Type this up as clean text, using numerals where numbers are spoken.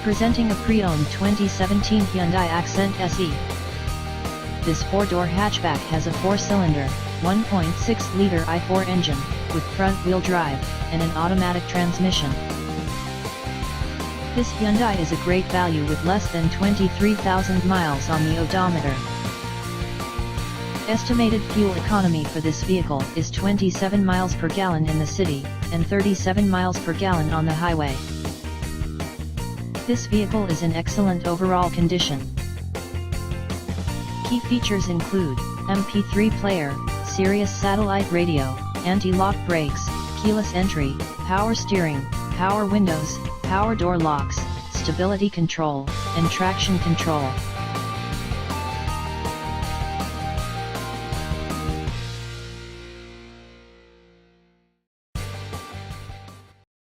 Presenting a pre-owned 2017 Hyundai Accent SE. This 4-door hatchback has a 4-cylinder, 1.6-liter i4 engine, with front-wheel drive, and an automatic transmission. This Hyundai is a great value with less than 23,000 miles on the odometer. Estimated fuel economy for this vehicle is 27 miles per gallon in the city, and 37 miles per gallon on the highway. This vehicle is in excellent overall condition. Key features include MP3 player, Sirius satellite radio, anti-lock brakes, keyless entry, power steering, power windows, power door locks, stability control, and traction control.